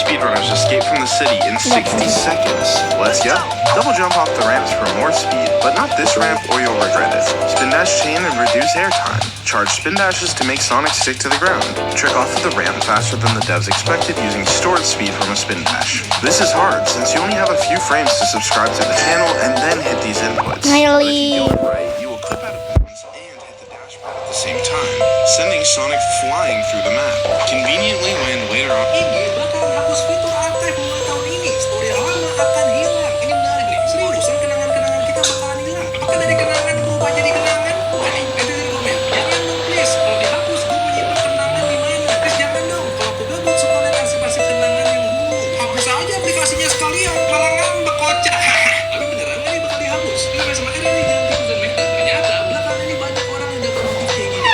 speedrunners escape from the city in 60 seconds. Let's go. Double jump off the ramps for more speed, but not this ramp or you'll regret it. Spin dash chain and reduce air time. Charge spin dashes to make Sonic stick to the ground. Trick off of the ramp faster than the devs expected using stored speed from a spin dash. This is hard since you only have a few frames to subscribe to the channel and then hit these inputs. But if you do it right, you will clip out of bounds and hit the dash pad at the same time, sending Sonic flying through the map. Conveniently land later on. Ini bakal hapus fitur archive mulai tahun ini. Story lama akan hilang. Ini menarik nih. Seriusan kenangan-kenangan kita bakalan hilang. Apakah dari kenangan berubah jadi kenangan? Wah nih, nanti di komen. Jangan dong please. Kalau dihapus, gue mau nyimpan kenangan di mana? Please jangan dong. Kalau aku gabut suka lihat arsip-arsip kenangan yang dulu. Hapus aja aplikasinya sekalian. Malah ngambek kocak. Tapi beneran nggak nih bakal dihapus? Ini sama Eri nih jangan tipu dan meta. Ternyata belakangan ini banyak orang yang dapat notif kayak gini.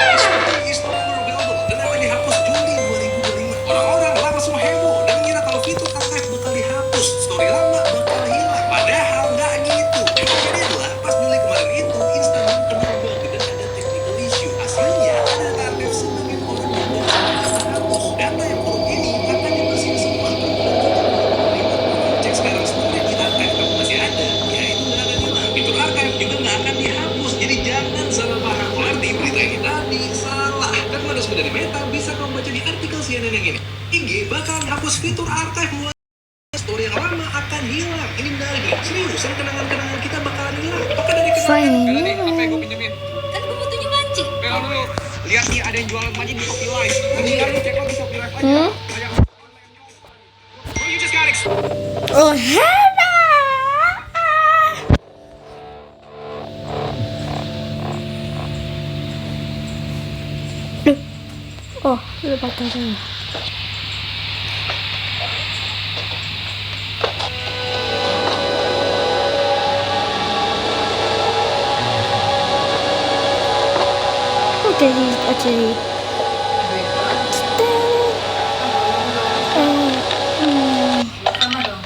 Is no more available. Dan akan dihapus Juli 2025. Orang-orang langsung heboh dan ngira kalau fitur archive bakal dihapus, story lama bakal hilang. Padahal nggak gitu. Yang terjadi adalah pas Juli kemarin itu Instagram kena bug dan ada technical issue. Hasilnya ada target sebagian orang yang bakal hapus. Data yang buruk ini akan dibersihin semua. Cek sekarang story di archive kamu masih ada, ya itu nggak akan hilang. Fitur archive juga nggak akan dihapus. Jadi jangan salah paham. Berarti berita ini tadi salah. Kan mana dari meta bisa kamu baca di artikel CNN yang ini. IG bakal hapus fitur archive mulai story yang lama akan hilang. Ini menarik nih. Seriusan kenangan-kenangan kita bakalan hilang. Apakah dari kenangan? Bela nih, apa yang gue pinjemin? Kan gue butuhnya mancing. Bela dulu. Lihat nih ada yang jualan mancing di Shopee Live. Nanti kalian cek lagi Shopee Live aja. Oh, you just got Oh, hello. Oh, lupa tadi. Jadi sama dong.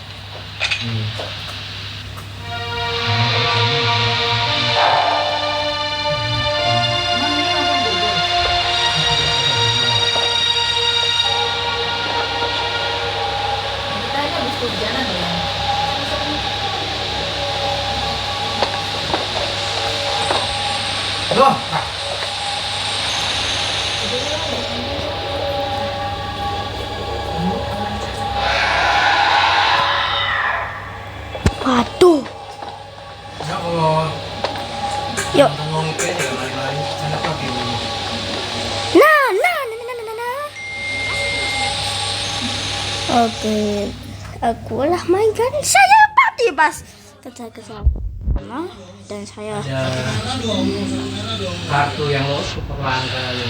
Kita ini habis kehujanan ya. Loh, waduh. ya Allah. Yuk. Ngomong itu ya lari-lari. Enak lagi. Nah. Oke, akulah mainkan saya bebas. Saya ke sana dan saya Kartu yang lo super langka ya.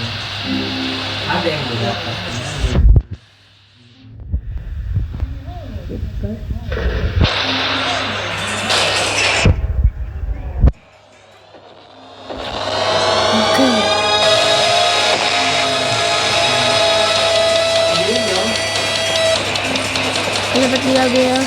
Ada yang berdapat. oke. Dapat lagi ya.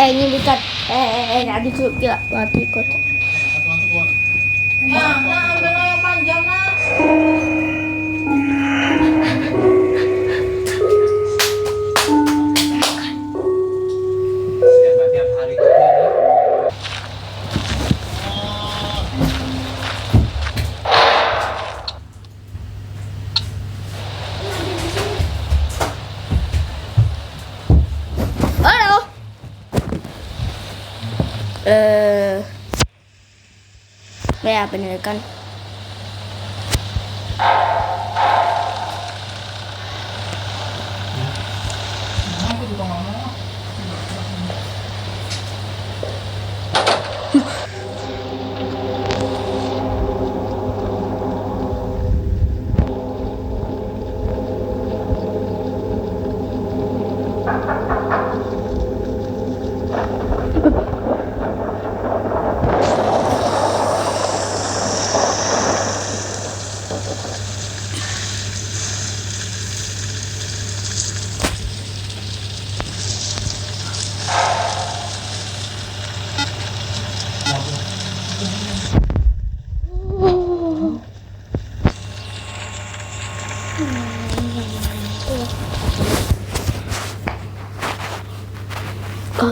Ini dekat ada tuh gila mati ikut. Ya, nah ambil yang panjang nah. Tiap hari Halo. Ya bener kan. Aku juga nggak mau.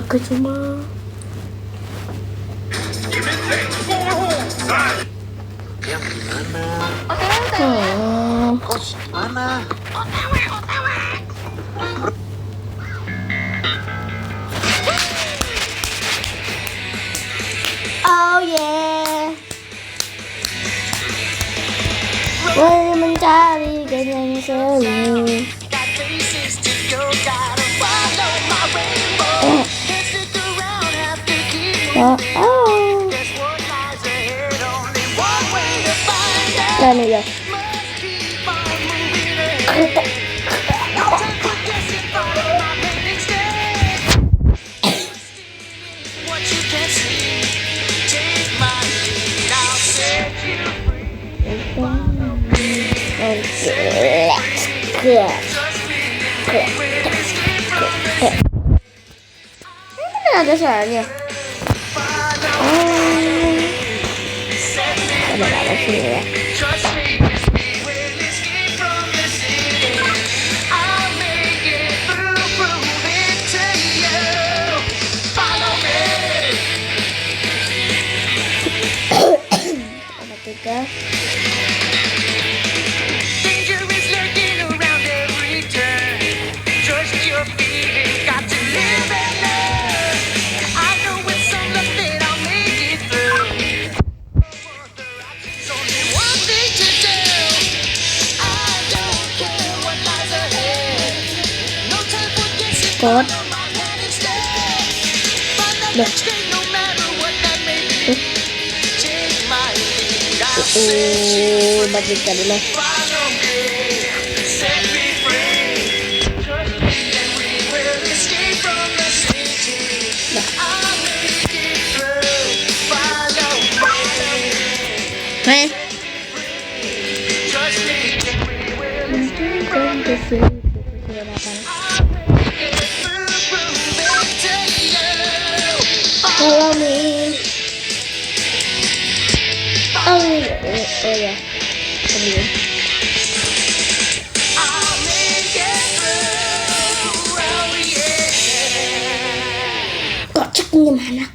Aku cuma Yang gimana? Coach, mana? oh yeah. Boleh mencari yang seru. Oh, oh. Dan ya. Ini ada suaranya. Ada sini ya. Ada tiga. Kot. Dah. Bagikan dulu. Hei. Follow me. Oh ya. Kemudian. Kocaknya mana?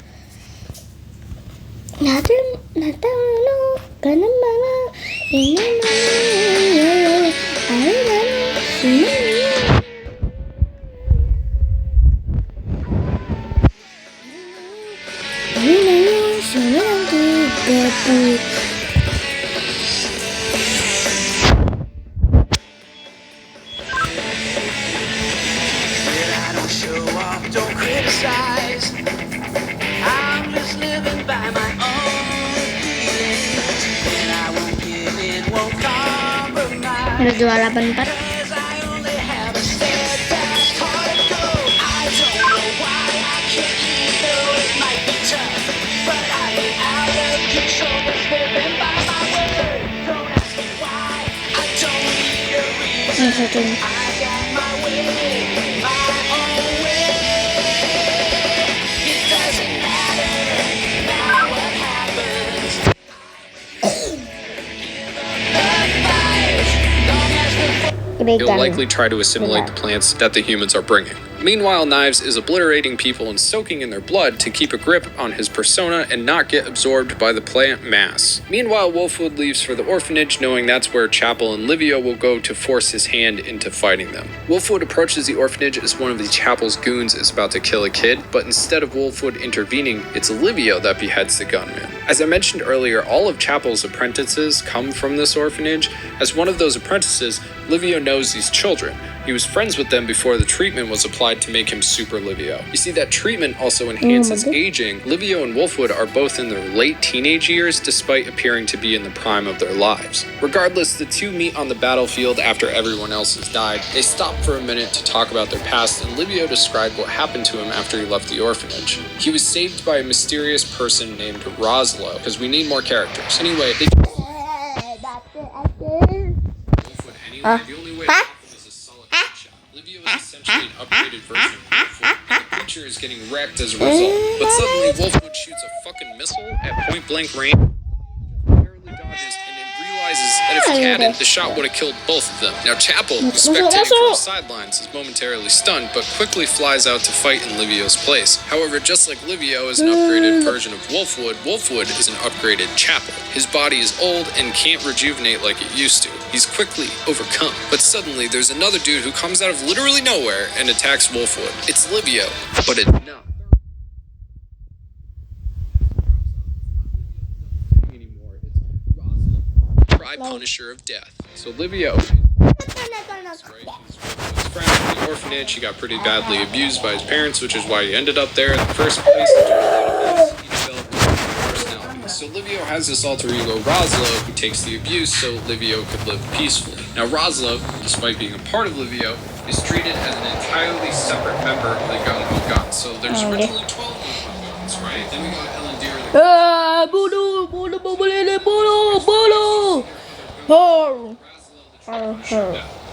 Natal no, karena mana? Ini mana? Ada mana? Sini. Ada 284. Yang satu ini. He'll likely try to assimilate the plants that the humans are bringing. Meanwhile, Knives is obliterating people and soaking in their blood to keep a grip on his persona and not get absorbed by the plant mass. Meanwhile, Wolfwood leaves for the orphanage, knowing that's where Chapel and Livio will go to force his hand into fighting them. Wolfwood approaches the orphanage as one of the Chapel's goons is about to kill a kid, but instead of Wolfwood intervening, it's Livio that beheads the gunman. As I mentioned earlier, all of Chapel's apprentices come from this orphanage. As one of those apprentices, Livio knows these children. He was friends with them before the treatment was applied to make him Super Livio. You see, that treatment also enhances aging. Livio and Wolfwood are both in their late teenage years, despite appearing to be in the prime of their lives. Regardless, the two meet on the battlefield after everyone else has died. They stop for a minute to talk about their past, and Livio described what happened to him after he left the orphanage. He was saved by a mysterious person named Roslo, because we need more characters. Anyway, the only way to help him is a solid headshot. Livio is essentially an upgraded version of Wolfwood, and the creature is getting wrecked as a result. But suddenly, Wolfwood shoots a fucking missile at point blank range, barely dodges, and it realizes that if lagi hadn't, deh. the shot would have killed both of them. Now Chapel, who's spectating from the sidelines, is momentarily stunned, but quickly flies out to fight in Livio's place. However, just like Livio is an upgraded version of Wolfwood, Wolfwood is an upgraded Chapel. His body is old and can't rejuvenate like it used to. He's quickly overcome. But suddenly, there's another dude who comes out of literally nowhere and attacks Wolfwood. It's Livio, but it's not anymore. It's Rosalind, Cry Punisher of Death. So Livio, right? He's friend from the orphanage. He got pretty badly abused by his parents, which is why he ended up there in the first place. He developed a personality. So Livio has this alter ego, Roslo, who takes the abuse so Livio could live peacefully. Now Roslo, despite being a part of Livio, is treated as an entirely separate member of the 𝐑𝐬𝐿. So there's originally 12 𝐑𝐬𝐿, right? Then we got Ellen Deer. Bodoh. Oh.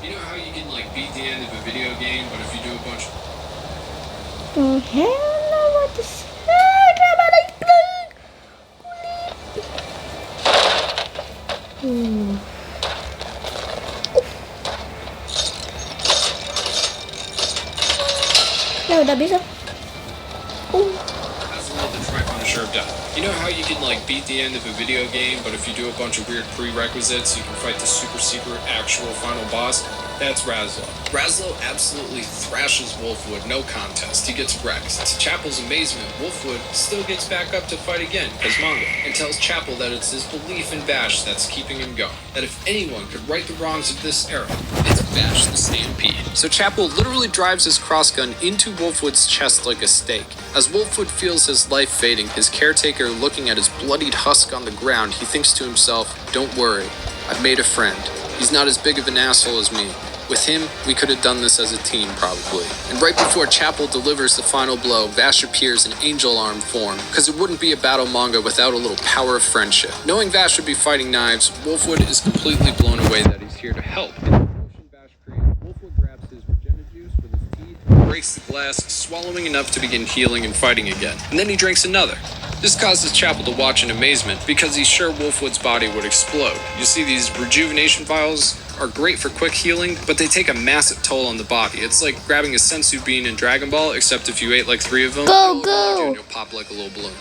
You know how you can like beat the end of a video game, but if you do a bunch of Hell no, what the Ya udah bisa. Punisher of Death. You know how you can like beat the end of a video game, but if you do a bunch of weird prerequisites, you can fight the super secret actual final boss? That's Razlo. Razlo absolutely thrashes Wolfwood, no contest. He gets wrecked. To Chapel's amazement, Wolfwood still gets back up to fight again, Ksmanga, and tells Chapel that it's his belief in Bash that's keeping him going. That if anyone could right the wrongs of this era, it's Bash the Stampede. So Chapel literally drives his crossgun into Wolfwood's chest like a stake. As Wolfwood feels his life fading, his caretaker looking at his bloodied husk on the ground, he thinks to himself, "Don't worry, I've made a friend. He's not as big of an asshole as me. With him, we could have done this as a team, probably." And right before Chapel delivers the final blow, Vash appears in angel arm form, because it wouldn't be a battle manga without a little power of friendship. Knowing Vash would be fighting knives, Wolfwood is completely blown away that he's here to help. In the motion Vash creates, Wolfwood grabs his Regena juice with his teeth, breaks the glass, swallowing enough to begin healing and fighting again. And then he drinks another. This causes Chapel to watch in amazement, because he's sure Wolfwood's body would explode. You see, these rejuvenation vials are great for quick healing, but they take a massive toll on the body. It's like grabbing a sensu bean in Dragon Ball, except if you ate like 3 of them, Go. you'll pop like a little balloon.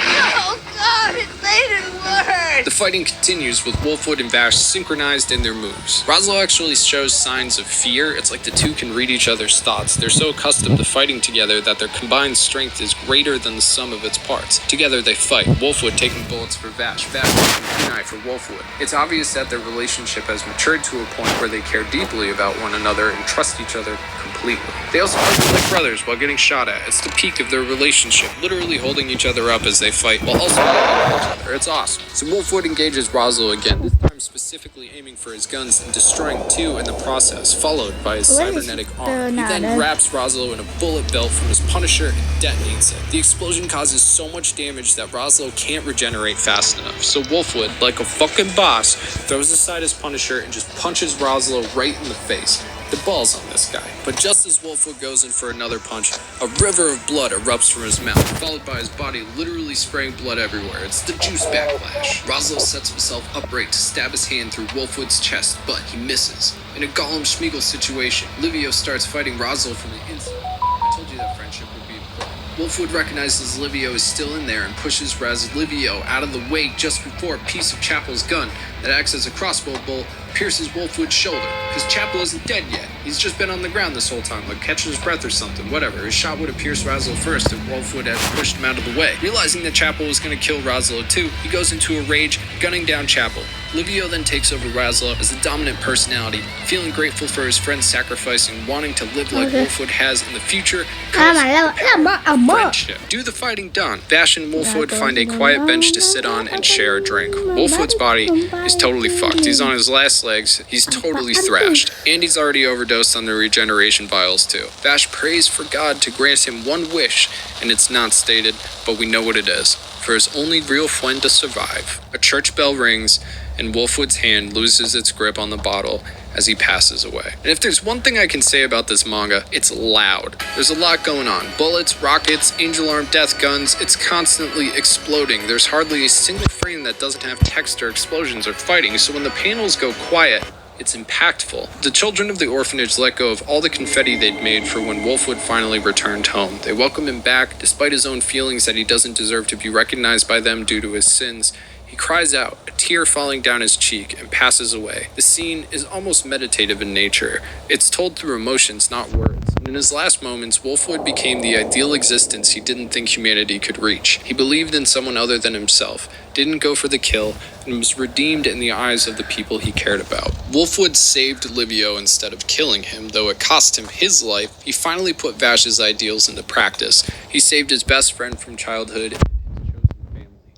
Oh God, it made it worse! The fighting continues with Wolfwood and Vash synchronized in their moves. Roslo actually shows signs of fear. It's like the two can read each other's thoughts. They're so accustomed to fighting together that their combined strength is greater than the sum of its parts. Together they fight, Wolfwood taking bullets for Vash, Vash taking kunai for Wolfwood. It's obvious that their relationship has matured to a point where they care deeply about one another and trust each other completely. They also argue like brothers while getting shot at. It's the peak of their relationship, literally holding each other up as they fight while also fighting each other. It's awesome. So Wolfwood engages Roslo again, this time specifically aiming for his guns and destroying 2 in the process, followed by his cybernetic arm. He then wraps Roslo in a bullet belt from his Punisher and detonates it. The explosion causes so much damage that Roslo can't regenerate fast enough. So Wolfwood, like a fucking boss, throws aside his Punisher and just punches Roslo right in the face. The balls on this guy. But just as Wolfwood goes in for another punch, a river of blood erupts from his mouth, followed by his body literally spraying blood everywhere. It's the juice backlash. Roslo sets himself upright to stab his hand through Wolfwood's chest, but he misses. In a Gollum Schmeagol situation, Livio starts fighting Roslo from the inside. I told you that friendship would be important. Wolfwood recognizes Livio is still in there and pushes Livio out of the way just before a piece of Chapel's gun that acts as a crossbow bolt pierces Wolfwood's shoulder, because Chapel isn't dead yet. He's just been on the ground this whole time, like catching his breath or something, whatever. His shot would have pierced Roslo first if Wolfwood had pushed him out of the way. Realizing that Chapel was going to kill Roslo too, he goes into a rage, gunning down Chapel. Livio then takes over Roslo as the dominant personality, feeling grateful for his friend's sacrifice and wanting to live like Wolfwood has in the future. Friendship. Do the fighting done. Vash and Wolfwood find a quiet bench to sit on and share a drink. Wolfwood's body is totally fucked. He's on his last legs. He's totally thrashed. And he's already overdosed on the regeneration vials too. Vash prays for God to grant him one wish, and it's not stated, but we know what it is. For his only real friend to survive. A church bell rings, and Wolfwood's hand loses its grip on the bottle as he passes away. And if there's one thing I can say about this manga, it's loud. There's a lot going on. Bullets, rockets, angel arm death guns, it's constantly exploding. There's hardly a single frame that doesn't have text or explosions or fighting, so when the panels go quiet, it's impactful. The children of the orphanage let go of all the confetti they'd made for when Wolfwood finally returned home. They welcome him back, despite his own feelings that he doesn't deserve to be recognized by them due to his sins. He cries out, a tear falling down his cheek, and passes away. The scene is almost meditative in nature. It's told through emotions, not words. And in his last moments, Wolfwood became the ideal existence he didn't think humanity could reach. He believed in someone other than himself, didn't go for the kill, and was redeemed in the eyes of the people he cared about. Wolfwood saved Livio instead of killing him, though it cost him his life. He finally put Vash's ideals into practice. He saved his best friend from childhood,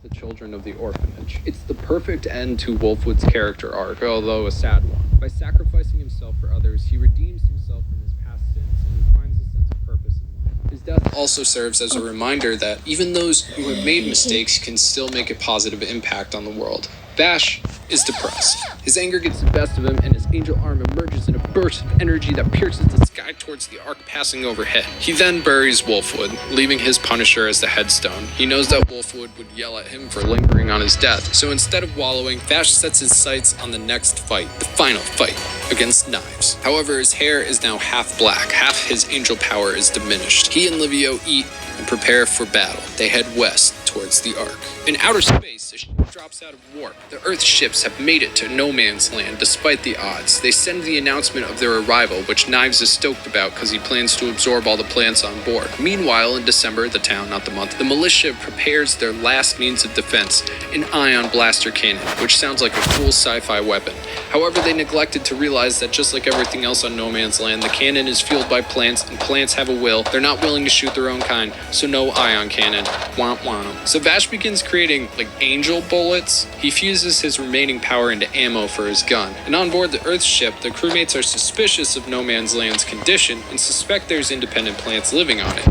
the children of the orphanage. It's the perfect end to Wolfwood's character arc, although a sad one. By sacrificing himself for others, he redeems himself from his past sins and he finds a sense of purpose in life. His death also serves as a reminder that even those who have made mistakes can still make a positive impact on the world. Vash is depressed. His anger gets the best of him, and his angel arm emerges in a burst of energy that pierces the sky towards the arc passing overhead. He then buries Wolfwood, leaving his Punisher as the headstone. He knows that Wolfwood would yell at him for lingering on his death, so instead of wallowing, Vash sets his sights on the next fight, the final fight, against Knives. However, his hair is now half black, half his angel power is diminished. He and Livio eat and prepare for battle. They head west towards the arc. In outer space, a ship drops out of warp. The Earth ships have made it to no man's land despite the odds. They send the announcement of their arrival, which Knives is stoked about because he plans to absorb all the plants on board. Meanwhile, in December, the town, not the month, the militia prepares their last means of defense, an ion blaster cannon, which sounds like a cool sci-fi weapon. However, they neglected to realize that just like everything else on no man's land, the cannon is fueled by plants, and plants have a will. They're not willing to shoot their own kind, so no ion cannon. Womp womp. So Vash begins creating, angel bullets. He fuses his remaining power into ammo for his gun. And on board the Earth ship, the crewmates are suspicious of no man's land's condition and suspect there's independent plants living on it.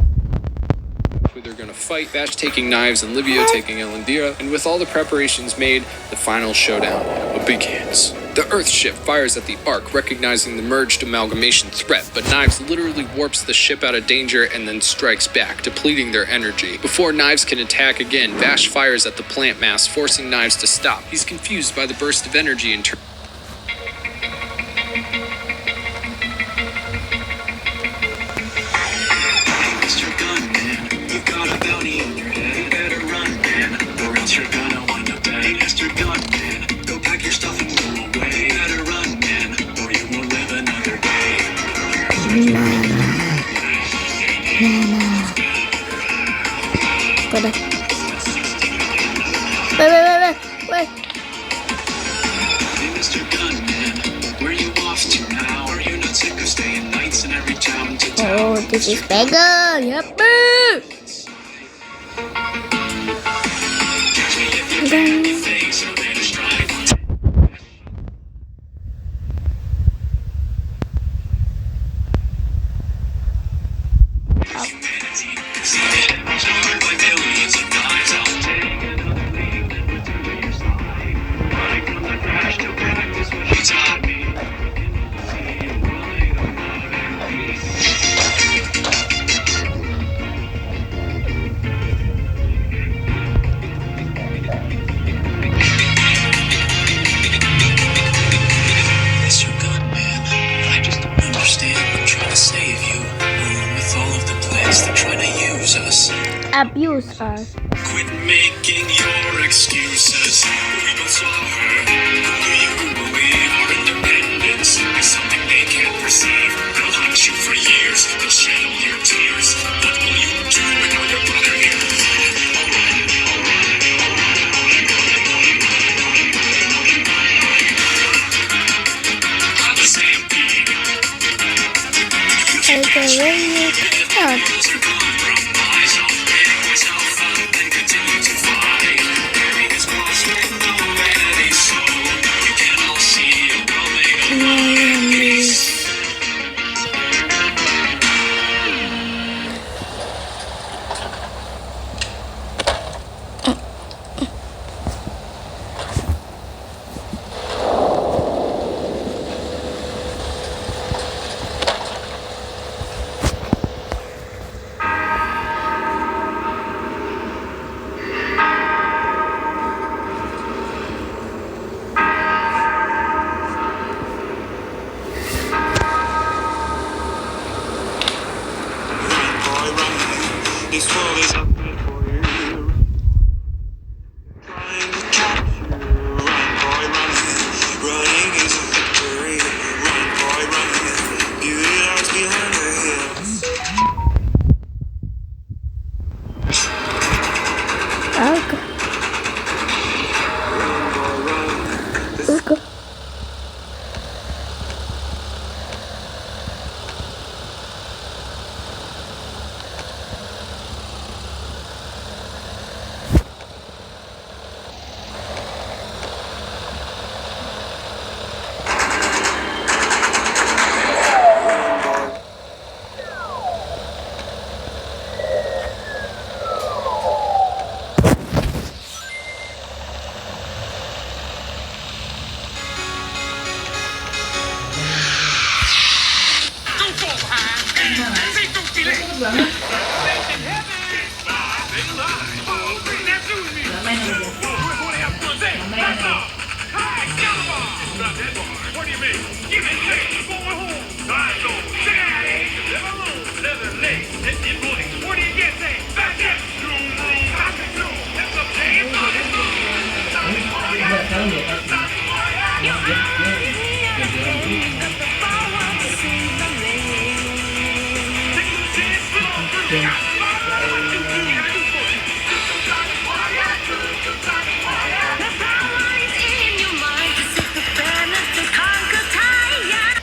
Who they're gonna fight, Vash taking Knives and Livio taking Elendira, and with all the preparations made, the final showdown begins. The Earth ship fires at the Ark, recognizing the merged amalgamation threat, but Knives literally warps the ship out of danger and then strikes back, depleting their energy. Before Knives can attack again, Vash fires at the plant mass, forcing Knives to stop. He's confused by the burst of energy and Mr. Gunman, you've got a bounty on your head. You better run, man, or else you're gonna wind up dead. Mr. Gunman, go pack your stuff and go away. You better run, man, or you won't live another day. Go there. Wait. Hey, Mr. Gunman, where you off to now? Are you not sick of staying nights in every town to town? Oh, this is beggar. Yep. Catch me if you can, you think so then strike. Humanity, see it, powered by millions of knives. I'll take another leap and return to your side. Running from the crash to practice what you taught me. See you running around and peace. Mr. Gunman, I just don't understand. I'm trying to save you. Along with all of the plans that try to use us. Abuse us. Quit making your excuses. We both saw her. Who do you believe? Our independence is something they can't perceive. They'll hunt you for years. They'll shed all your tears. What will you do when all your brother here? On the stampede. Take away your Those are compromise. I'll pick myself up and continue to fight. Bury his cross banget. Gak main sama dia. Gak main sama dia.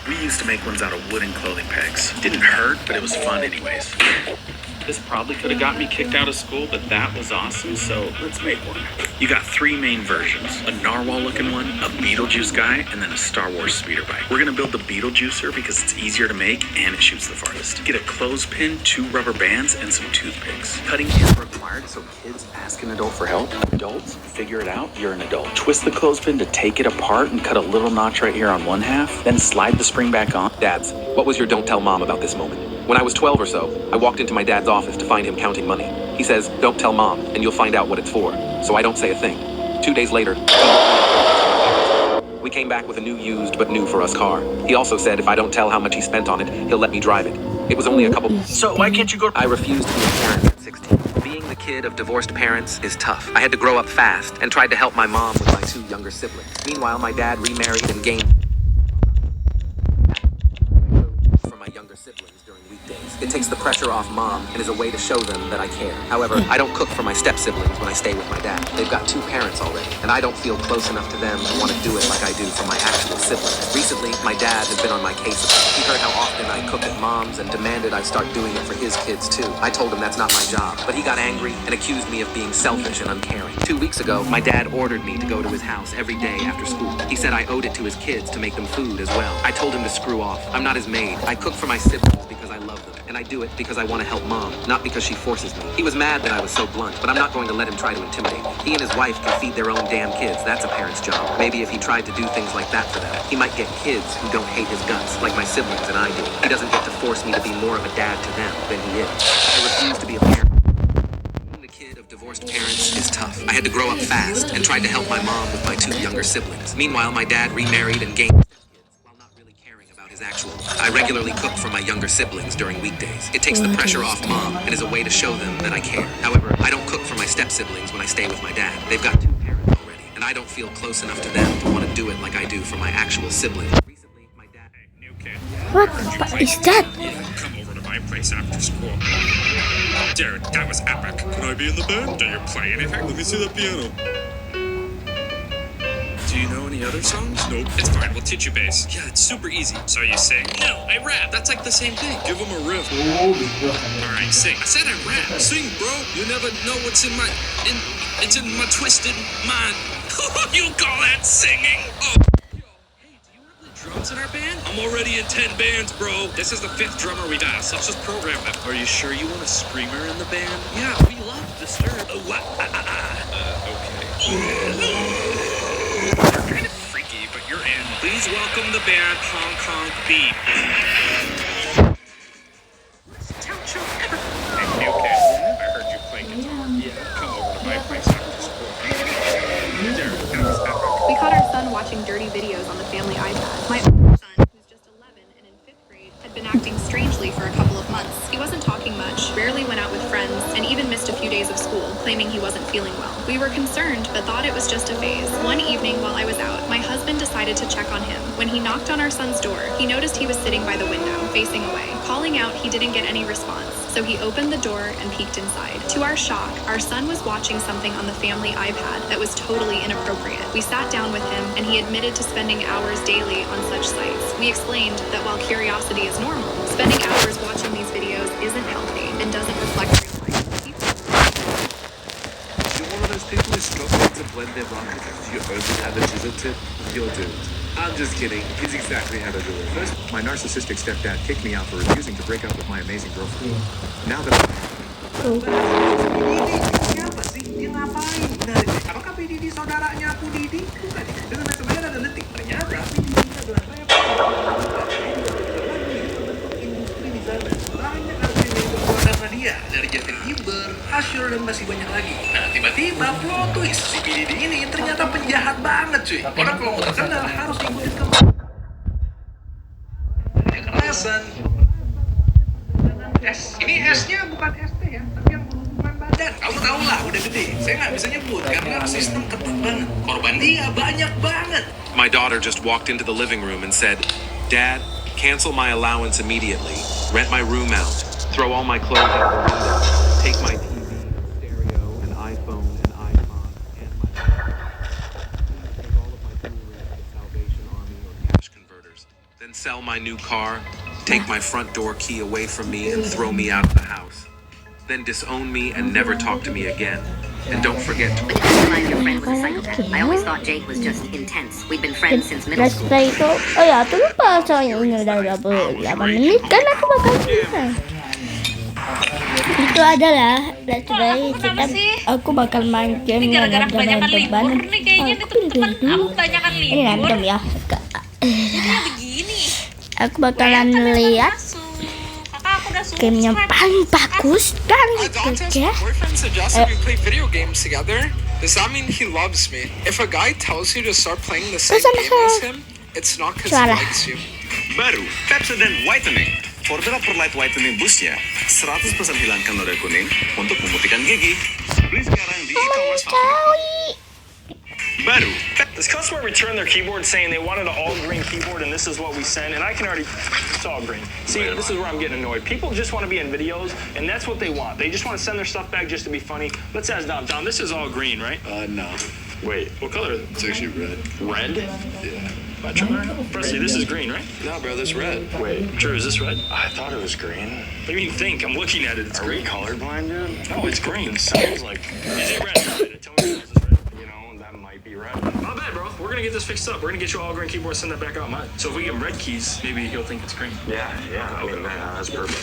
We used to make ones out of wooden clothing pegs. Didn't hurt, but it was fun anyways. This probably could have got me kicked out of school, but that was awesome, so let's make one. You got three main versions. A narwhal-looking one, a Beetlejuice guy, and then a Star Wars speeder bike. We're gonna build the Beetlejuicer because it's easier to make and it shoots the farthest. Get a clothespin, 2 rubber bands, and some toothpicks. Cutting is required, so kids ask an adult for help. Adults, figure it out, you're an adult. Twist the clothespin to take it apart and cut a little notch right here on one half, then slide the spring back on. Dads, what was your don't tell mom about this moment? When I was 12 or so, I walked into my dad's office to find him counting money. He says, don't tell mom, and you'll find out what it's for. So I don't say a thing. 2 days later, we came back with a new used but new for us car. He also said if I don't tell how much he spent on it, he'll let me drive it. It was only a couple... So why can't you go... I refused to be a parent at 16. Being the kid of divorced parents is tough. I had to grow up fast and tried to help my mom with my 2 younger siblings. Meanwhile, my dad remarried and gained... for my younger siblings during weekdays. It takes the pressure off mom and is a way to show them that I care. However, I don't cook for my step-siblings when I stay with my dad. They've got 2 parents already, and I don't feel close enough to them to want to do it like I do for my actual siblings. Recently, my dad has been on my case about it. He heard how often I cook at mom's and demanded I start doing it for his kids too. I told him that's not my job, but he got angry and accused me of being selfish and uncaring. 2 weeks ago, my dad ordered me to go to his house every day after school. He said I owed it to his kids to make them food as well. I told him to screw off. I'm not his maid. I cook for my siblings because I love them. And I do it because I want to help mom, not because she forces me. He was mad that I was so blunt, but I'm not going to let him try to intimidate me. He and his wife can feed their own damn kids. That's a parent's job. Maybe if he tried to do things like that for them, he might get kids who don't hate his guts, like my siblings and I do. He doesn't get to force me to be more of a dad to them than he is. I refuse to be a parent. Being the kid of divorced parents is tough. I had to grow up fast and tried to help my mom with my 2 younger siblings. Meanwhile, my dad remarried and gained his actual. I regularly cook for my younger siblings during weekdays. It takes the pressure off mom and is a way to show them that I care. However, I don't cook for my step-siblings when I stay with my dad. They've got 2 parents already, and I don't feel close enough to them to want to do it like I do for my actual siblings. Recently, my dad... New kid. What the fuck is that? Yeah, come over to my place after school. Dude, that was epic. Can I be in the band? Do you play anything? Let me see the piano. Do you know any other songs? Nope. It's fine, we'll teach you bass. Yeah, it's super easy. So you sing? No, I rap. That's like the same thing. Give them a riff. Oh, gitu. Alright, sing. I said I rap. Sing, bro. You never know what's in my... It's in my twisted mind. You call that singing? Oh. Yo, hey, do you have the drums in our band? I'm already in 10 bands, bro. This is the 5th drummer we've asked. Let's just program them. Are you sure you want a screamer in the band? Yeah, we love Disturbed. Okay. You're kind of freaky, but you're in. Please welcome the band Hong Kong Beat. Hey, new kid. I heard you play guitar. Yeah, come over to my place after school. Derek, that was epic. We caught our son watching dirty videos on the family iPad. My older son, who's just 11 and in 5th grade, had been acting strangely for a couple of months. He wasn't talking much, rarely went out with friends, and even missed a few days of school, claiming he wasn't feeling well. We were concerned, but thought it was just a phase. One evening while I was out, my husband decided to check on him. When he knocked on our son's door, he noticed he was sitting by the window, facing away. Calling out, he didn't get any response, so he opened the door and peeked inside. To our shock, our son was watching something on the family iPad that was totally inappropriate. We sat down with him, and he admitted to spending hours daily on such sites. We explained that while curiosity is normal, spending hours watching these videos isn't healthy and doesn't reflect real life. You're one of those people who's struggling to blend their market because you only have a chisel tip. You're doomed. I'm just kidding. He's exactly how to do it. First, my narcissistic stepdad kicked me out for refusing to break up with my amazing girlfriend. Now that Siapa sih? Dia ngapain? Nah, apakah PDD saudaranya aku Didi? Bukan. Dengan sebenarnya ada detik. Ternyata PDD adalah saya. Industri di sana. Banyak artinya Usher, dan masih banyak lagi. Nah, tiba-tiba plot twist, si PDD ini ternyata penjahat banget cuy. Orang kalau mau terkenal harus ikutin kekerasan. Ini S-nya bukan ST ya, tapi yang berhubungan badan. Kamu tahu lah, udah gede. Saya nggak bisa nyebut karena sistem ketat banget. Korban dia banyak banget. My daughter just walked into the living room and said, "Dad, cancel my allowance immediately. Rent my room out. Throw all my clothes out the window. Take my TV, stereo, an iPhone, an iPod, and my take all of my jewelry to the Salvation Army or cash converters. Then sell my new car, take my front door key away from me and throw me out of the house. Then disown me and never talk to me again. And don't forget to..." But you realize your friend was a psychopath. I always thought Jake was just intense. We've been friends since middle Dan school. setelah itu, oh ya, aku lupa soalnya ini udah 28 menit kan aku bakal selesai. Itu adalah let's play kita. Aku bakal main game yang ada kebanyakan libur nih kayaknya nih teman-teman. Aku kebanyakan libur. Ini random ya. Jadinya begini. Aku bakalan lihat game yang paling bagus dan kece. Boyfriend suggested we play video games together. Does that mean he loves me? If a guy tells you to start playing the same game as him, it's not because he likes you. Baru, Pepsodent Whitening. Formula Perlight Whitening Boostnya 100% hilangkan noda kuning untuk memutihkan gigi. Beli sekarang di e-commerce favorit. Baru, this customer returned their keyboard saying they wanted an all-green keyboard, and this is what we sent, and I can already... It's all green. See, this is where I'm getting annoyed. People just want to be in videos, and that's what they want. They just want to send their stuff back just to be funny. Let's ask Dom. Dom, this is all green, right? No. Wait, what color? It's actually red. Red? Yeah. Presley, this is green, right? No, bro, that's red. Wait, Drew, is this red? I thought it was green. What do you mean think? I'm looking at it. It's Are we green. colorblind, dude? No, it's green. It sounds like... Is it red? Tell me if it's red. You know, that might be red. Not bad, bro. We're gonna get this fixed up. We're gonna get you all green keyboard, send that back out mine. So if we get red keys, maybe he'll think it's green. Yeah. I mean, that's perfect.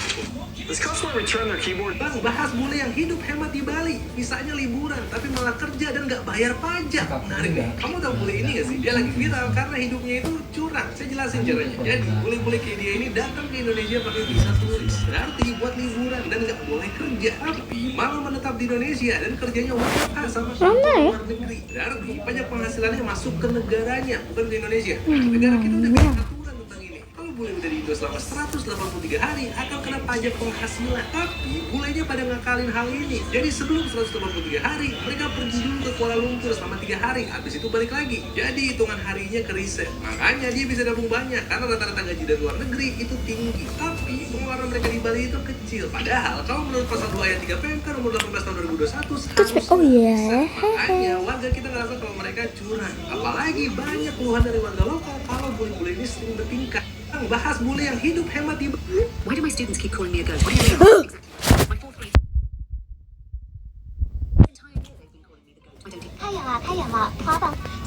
This customer returned their keyboard. Bang, bahas bule yang hidup hemat di Bali. Misalnya liburan, tapi malah kerja dan nggak bayar pajak. Menarik nih. Kamu tahu bule ini nggak sih? Dia lagi viral karena hidupnya itu curang. Saya jelasin caranya. Jadi, bule-bule kayak dia ini datang ke Indonesia pakai visa turis. Berarti buat liburan dan nggak boleh kerja. Tapi malah menetap di Indonesia dan kerjanya WFH sama luar negeri. Berarti pajak penghasilannya masuk ke negaranya, bukan ke Indonesia. Negara kita udah bikin aturan tentang ini. Kalau bule udah di Indo selama 183 hari akan kena pajak penghasilan. Tapi bulenya pada ngakalin hal ini. Jadi sebelum 183 hari, mereka pergi dulu ke Kuala Lumpur selama 3 hari. Habis itu balik lagi. Jadi hitungan harinya ke riset. Makanya dia bisa nabung banyak karena rata-rata gaji dari luar negeri itu tinggi. Tapi pengeluaran mereka di Bali itu kecil. Padahal kalau menurut pasal 2 ayat 3 PMK nomor 18 tahun 2021 Oh iya. makanya warga kita ngerasa kalau mereka curang. Apalagi banyak keluhan dari warga lokal kalau bule-bule ini sering bertingkah. Bahas bule yang hidup hemat di... Why do my students keep calling me a ghost? What do you mean? My fourth grade...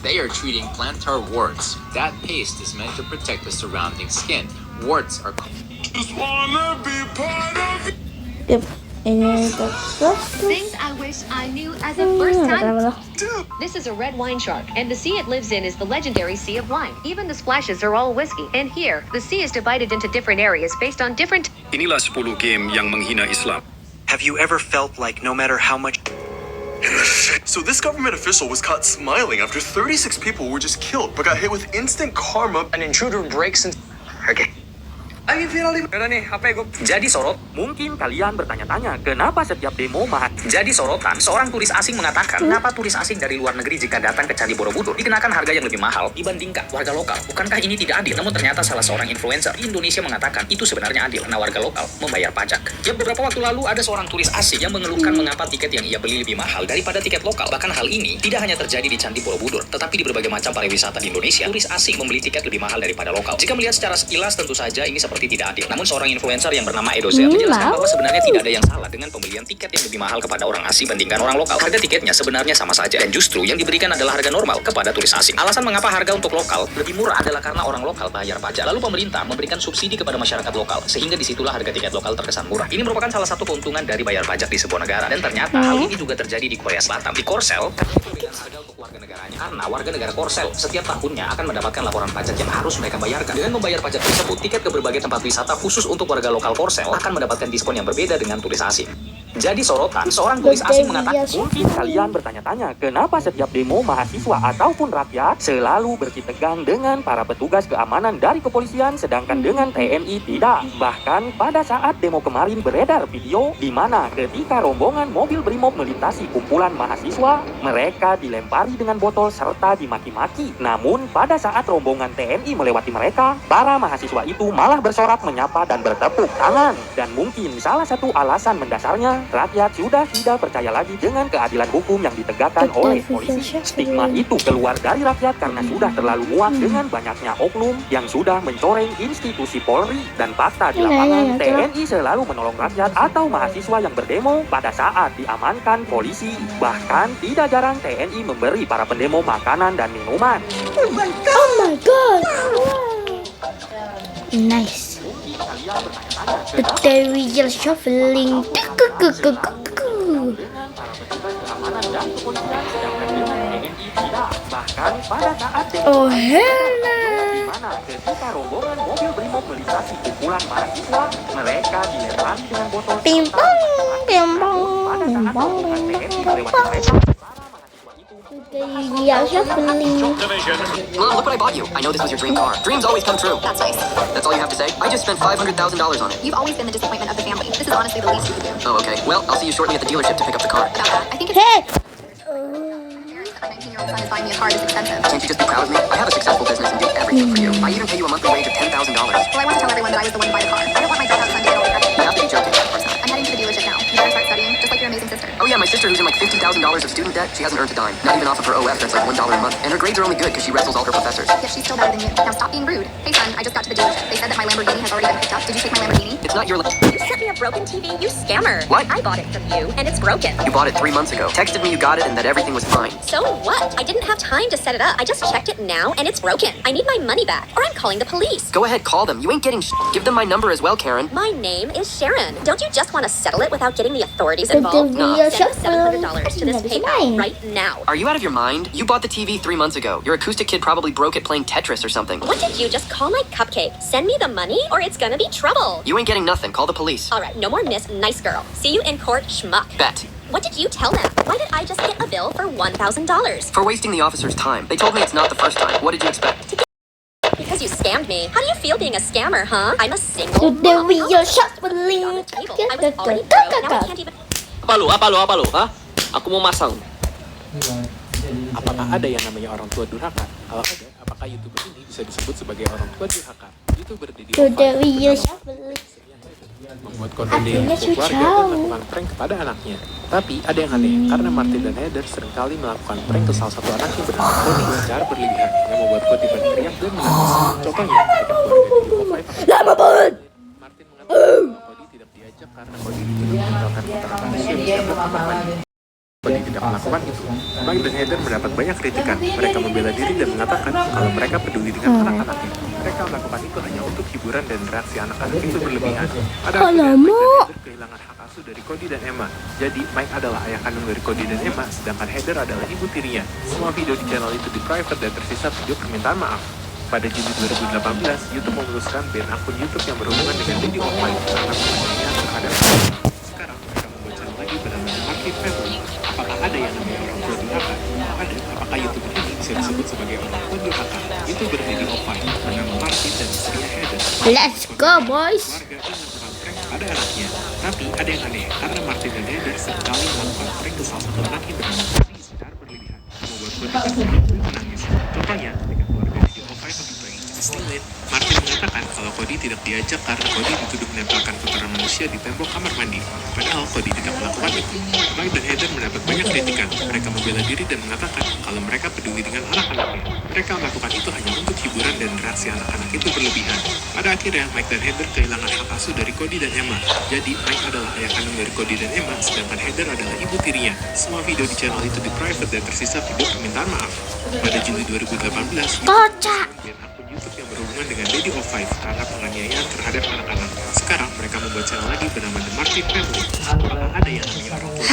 They are treating plantar warts. That paste is meant to protect the surrounding skin. Warts are... Just wanna be part of it. Things I wish I knew as a first time. This is a red wine shark, and the sea it lives in is the legendary Sea of Wine. Even the splashes are all whiskey. And here, the sea is divided into different areas based on different... Inilah 10 game yang menghina Islam. Have you ever felt like no matter how much... So this government official was caught smiling after 36 people were just killed but got hit with instant karma. An intruder breaks in... Okay. Lagi viral di... Udah nih, HP gue. Jadi sorot, mungkin kalian bertanya-tanya, kenapa setiap demo mahal? Jadi sorotan, seorang turis asing mengatakan, kenapa turis asing dari luar negeri jika datang ke Candi Borobudur dikenakan harga yang lebih mahal dibandingkan warga lokal? Bukankah ini tidak adil? Namun ternyata salah seorang influencer di Indonesia mengatakan itu sebenarnya adil karena warga lokal membayar pajak. Ya, beberapa waktu lalu ada seorang turis asing yang mengeluhkan mengapa tiket yang ia beli lebih mahal daripada tiket lokal. Bahkan hal ini tidak hanya terjadi di Candi Borobudur, tetapi di berbagai macam pariwisata di Indonesia, turis asing membeli tiket lebih mahal daripada lokal. Jika melihat secara sekilas tentu saja ini seperti tidak adil. Namun seorang influencer yang bernama Edozer menjelaskan bahwa sebenarnya tidak ada yang salah dengan pembelian tiket yang lebih mahal kepada orang asing bandingkan orang lokal. Harga tiketnya sebenarnya sama saja dan justru yang diberikan adalah harga normal kepada turis asing. Alasan mengapa harga untuk lokal lebih murah adalah karena orang lokal bayar pajak. Lalu pemerintah memberikan subsidi kepada masyarakat lokal sehingga disitulah harga tiket lokal terkesan murah. Ini merupakan salah satu keuntungan dari bayar pajak di sebuah negara dan ternyata hal ini juga terjadi di Korea Selatan. Di Korsel, perbedaan harga untuk warga negaranya karena warga negara Korsel setiap tahunnya akan mendapatkan laporan pajak yang harus mereka bayarkan. Dengan membayar pajak tersebut, tiket ke berbagai tempat wisata khusus untuk warga lokal Korsel akan mendapatkan diskon yang berbeda dengan turis asing. Jadi sorotan, seorang tulis asing mengatakan, mungkin kalian bertanya-tanya, kenapa setiap demo mahasiswa ataupun rakyat selalu bersitegang dengan para petugas keamanan dari kepolisian, sedangkan dengan TNI tidak. Bahkan pada saat demo kemarin beredar video di mana ketika rombongan mobil brimob melintasi kumpulan mahasiswa, mereka dilempari dengan botol serta dimaki-maki. Namun pada saat rombongan TNI melewati mereka, para mahasiswa itu malah bersorak menyapa dan bertepuk tangan. Dan mungkin salah satu alasan mendasarnya, rakyat sudah tidak percaya lagi dengan keadilan hukum yang ditegakkan oleh polisi. Stigma itu keluar dari rakyat karena sudah terlalu muak dengan banyaknya oknum yang sudah mencoreng institusi Polri. Dan fakta di lapangan, TNI selalu menolong rakyat atau mahasiswa yang berdemo pada saat diamankan polisi. Bahkan tidak jarang TNI memberi para pendemo makanan dan minuman. Oh my god. Nice. The real shuffling. Oh hello. Ketika rombongan mobil brimob melintasi kumpulan mahasiswa, mereka dilempari dengan botol. Pimpong. Mom, look what I bought you. I know this was your dream car. Dreams always come true. That's nice. That's all you have to say? I just spent $500,000 on it. You've always been the disappointment of the family. This is honestly the least you could do. Oh, okay. Well, I'll see you shortly at the dealership to pick up the car. About that, I think it's... Hey! My 19-year-old son is buying me a car that's expensive. Can't you just be proud of me? I have a successful business and do everything for you. I even pay you a monthly wage of $10,000. Well, I want to tell everyone that I was the one to buy the car. I don't want my dropout son to get all the credit. You have to be joking. Of course not. I'm heading to the dealership now. You better start studying, just like your amazing sister. Oh yeah, my sister who's in like $50,000 of student debt, she hasn't earned a dime. Not even off of her OF, that's like $1 a month. And her grades are only good because she wrestles all her professors. Yet she's still better than you. Now stop being rude. Hey son, I just got to the dealership. They said that my Lamborghini has already been picked up. Did you take my Lamborghini? It's not your You sent me a broken TV, you scammer. What? I bought it from you, and it's broken. You bought it 3 months ago. Texted me you got it and that everything was fine. So what? I didn't have time to set it up. I just checked it now, and it's broken. I need my money back, or I'm calling the police. Go ahead, call them. You ain't getting Give them my number as well, Karen. My name is Sharon. Don't you just want to settle it without getting the authorities involved? No. Send $700 to this PayPal right now. Are you out of your mind? You bought the TV 3 months ago. Your acoustic kid probably broke it playing Tetris or something. What did you just call my cupcake? Send me the money, or it's gonna be trouble. You ain't getting nothing. Call the police. All right, no more Miss Nice Girl. See you in court, schmuck. Bet. What did you tell them? Why did I just get a bill for $1,000? For wasting the officer's time. They told me it's not the first time. What did you expect? Because you scammed me. How do you feel being a scammer, huh? I'm a single The mom. real shuffling. I was already broke. Now I can't even... Apa lu? Hah? Aku mau masang. Apakah ada yang namanya orang tua durhaka? Kalau ada, apakah YouTuber ini bisa disebut sebagai orang tua durhaka? YouTuber di membuat konten di keluarga dan melakukan prank kepada anaknya. Tapi ada yang aneh, karena Martin dan Heather seringkali melakukan prank ke salah satu anaknya bernama Cody secara berlebihan yang membuat Cody berteriak dan menangis. Contohnya, ketika keluarga di lama banget. Martin mengatakan bahwa Cody tidak diajak karena Cody dituduh meninggalkan kotoran manusia di tembok kamar mandi. Cody tidak melakukan itu. Mike dan Heather mendapat banyak kritikan. Mereka membela diri dan mengatakan kalau mereka peduli dengan anak-anaknya. Mereka melakukan itu hanya untuk hiburan dan reaksi anak-anak itu berlebihan. Pada akhirnya Mike dan Heather kehilangan hak asuh dari Cody dan Emma. Jadi Mike adalah ayah kandung dari Cody dan Emma, sedangkan Heather adalah ibu tirinya. Semua video di channel itu di private dan tersisa video permintaan maaf. Pada Juni 2018, YouTube memutuskan ban akun YouTube yang berhubungan dengan Lady of Light karena penganiayaan terhadap sekarang mereka membuat channel lagi bernama Market Family. Apakah ada yang namanya orang tua durhaka? Ada. Apakah YouTuber ini bisa disebut sebagai orang tua durhaka? YouTuber Lady of Light bernama Martin dan istrinya Heather. Let's go, boys. Keluarga yang melakukan prank pada anaknya. Tapi ada yang aneh karena Martin dan Heather seringkali melakukan prank ke salah satu anaknya bernama Cody secara berlebihan, membuat Cody menangis. Contohnya, ketika keluarga Lady of Light lagi prank Martin mengatakan kalau Cody tidak diajak karena Cody dituduh menempelkan kotoran manusia di tembok kamar mandi. Padahal Cody tidak melakukan itu. Mike dan Heather mendapat banyak kritikan. Mereka membela diri dan mengatakan kalau mereka peduli dengan anak-anaknya. Mereka melakukan itu hanya untuk hiburan dan reaksi anak-anak itu berlebihan. Pada akhirnya, Mike dan Heather kehilangan hak asuh dari Cody dan Emma. Jadi, Mike adalah ayah kandung dari Cody dan Emma, sedangkan Heather adalah ibu tirinya. Semua video di channel itu di private dan tersisa video permintaan maaf. Pada Juli 2018, Kocak. YouTube yang berhubungan dengan Lady of Five karena penganiayaan terhadap anak-anak. Sekarang mereka membuat channel lagi bernama The Martin Family. Apakah ada yang namanya orang tua?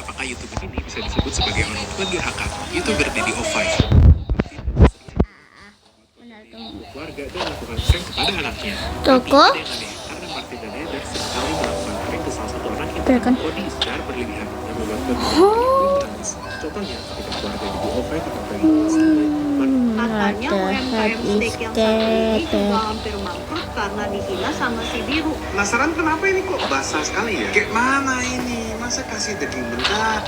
Apakah YouTuber ini bisa disebut sebagai orang tua durhaka? YouTuber Lady of Five keluarga dan melakukan prank kepada anaknya. Toko. Karena Martin dan Heather seringkali melakukan prank ke salah satu anaknya. kan? body secara berlebihan yang membuat kulit menangis. Contohnya ketika keluarga di oven atau Katanya UMKM steak yang satu ini juga hampir bangkrut karena dihina sama si biru. Penasaran kenapa ini kok basah sekali ya? Kayak mana ini? Masa kasih daging mentah?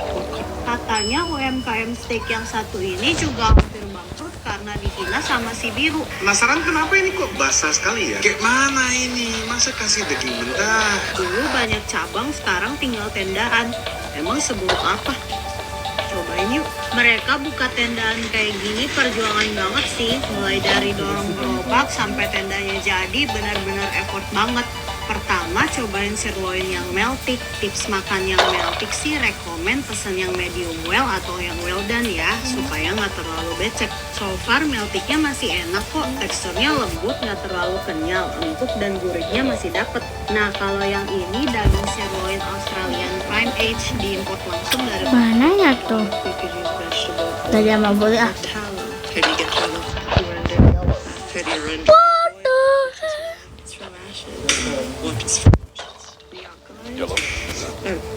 Katanya UMKM steak yang satu ini juga hampir bangkrut karena dihina sama si biru. Penasaran kenapa ini kok basah sekali ya? Kayak mana ini? Masa kasih daging mentah? Dulu banyak cabang, sekarang tinggal tendaan. Emang seburuk apa? Cobain yuk. Mereka buka tendaan kayak gini perjuangan banget sih. Mulai dari dorong gerobak sampai tendanya jadi benar-benar effort banget. Pertama cobain sirloin yang meltik. Tips makan yang meltik sih rekomen pesen yang medium well atau yang well done ya, supaya nggak terlalu becek. So far meltiknya masih enak kok, teksturnya lembut, nggak terlalu kenyal, empuk dan gurihnya masih dapet. Nah kalau yang ini daging sirloin Australian Prime Age diimport langsung dari Mananya tuh? Tadi sama boleh ah.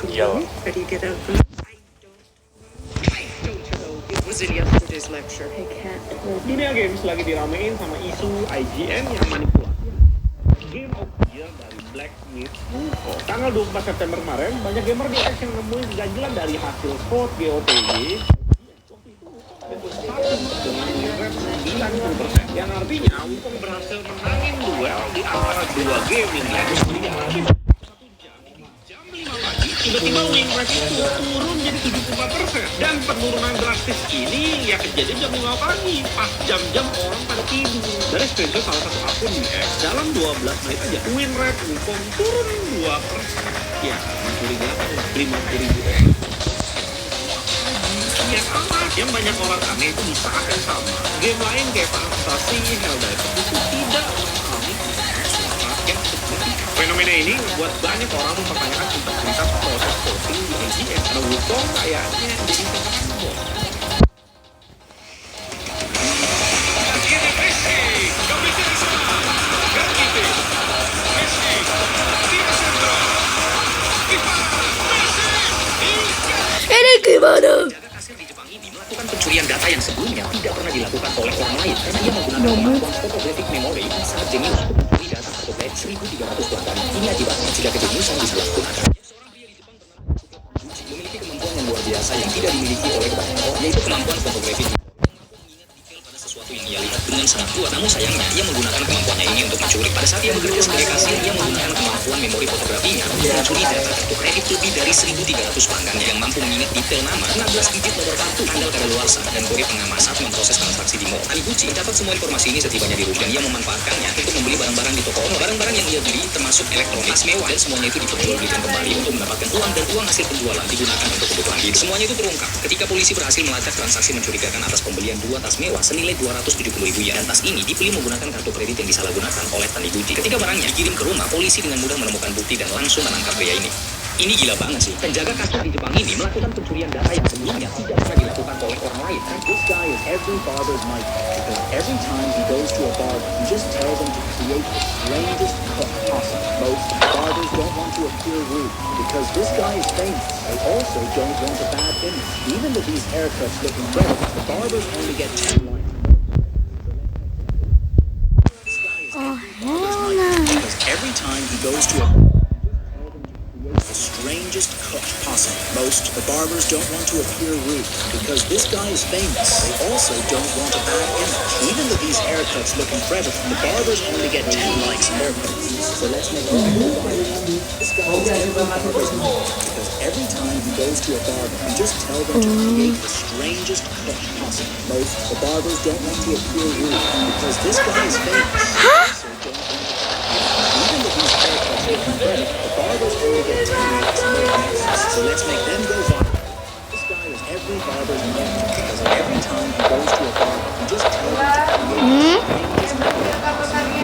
Yellow. How do you get out? It was in yesterday's lecture. Hey cat. Dunia games lagi diramein sama isu IGN yang manipulasi Game of the Year dari Black Myth. Tanggal 24 September kemarin, banyak gamer di X yang nemuin ganjilan dari hasil vote GOTG dengan win rate 90%, yang artinya Wukong berhasil menangin duel di antara dua game yang dialami. Tiba-tiba win rate itu turun jadi 74%, dan penurunan drastis ini ya kejadian jam 5 pagi pas jam-jam orang pada tidur. Dari screenshot salah satu akun di X, dalam 12 menit aja win rate Wukong turun 2%. Ya, mencurigakan 50.000 orang. Ya sama, yang banyak orang aneh itu di saat yang sama game lain kayak Fantasi Helldivers itu tidak mengalami rakyat seperti fenomena ini membuat banyak orang mempertanyakan integritas proses voting di IGN karena Wukong kayaknya jadi terkenal. Ini gimana? Melakukan pencurian data yang sebelumnya tidak pernah dilakukan oleh orang lain karena ia menggunakan kemampuan photographic memory yang sangat jenius untuk mencuri data satu blade 1.300 pelanggan. Ini akibatnya jika kejeniusan disalahgunakan. Seorang pria di Jepang bernama memiliki kemampuan yang luar biasa yang tidak dimiliki oleh kebanyakan orang, yaitu kemampuan fotografi. Sesuatu yang ia lihat dengan sangat kuat, namun sayangnya ia menggunakan kemampuannya ini untuk mencuri. Pada saat ia bekerja sebagai kasir, ia menggunakan kemampuan memori fotografinya untuk mencuri data kartu kredit lebih dari 1.300 pelanggan yang mampu mengingat detail nama, 16 digit nomor kartu, tanggal kadaluarsa, dan kode pengamas saat memproses transaksi di mall. Taniguchi mencatat semua informasi ini setibanya di rumah dan ia memanfaatkannya untuk membeli barang-barang di toko. Barang-barang yang ia beli termasuk elektronik, tas mewah, dan semuanya itu diperjualbelikan kembali untuk mendapatkan uang, dan uang hasil penjualan digunakan untuk kebutuhan hidup. Semuanya itu terungkap ketika polisi berhasil melacak transaksi mencurigakan atas pembelian 2 tas mewah senilai 270.000 yen. Dan tas ini dibeli menggunakan kartu kredit yang disalahgunakan oleh Taniguchi. Ketika barangnya dikirim ke rumah, polisi dengan mudah menemukan bukti dan langsung menangkap pria ini. Ini gila banget sih. Penjaga kasir di Jepang ini melakukan pencurian data yang sebelumnya tidak pernah dilakukan oleh orang lain. This guy is every barber's nightmare because every time he goes to a barber, he just tells them to create the strangest cut possible. Most barbers don't want to appear rude because this guy is famous. They also don't want a bad image. Even with these haircuts looking incredible, the barbers only get 10 lines. Because every time he goes to a the strangest cut possible. Most the barbers don't want to appear rude because this guy is famous. They also don't want a bad image. Even though these haircuts look incredible, the barbers only get 10 likes on haircuts. So let's make it this guy is every barber's nightmare because every time he goes to a barber, he just tells them to create the strangest cut possible. Most the barbers don't want to appear rude because this guy is famous.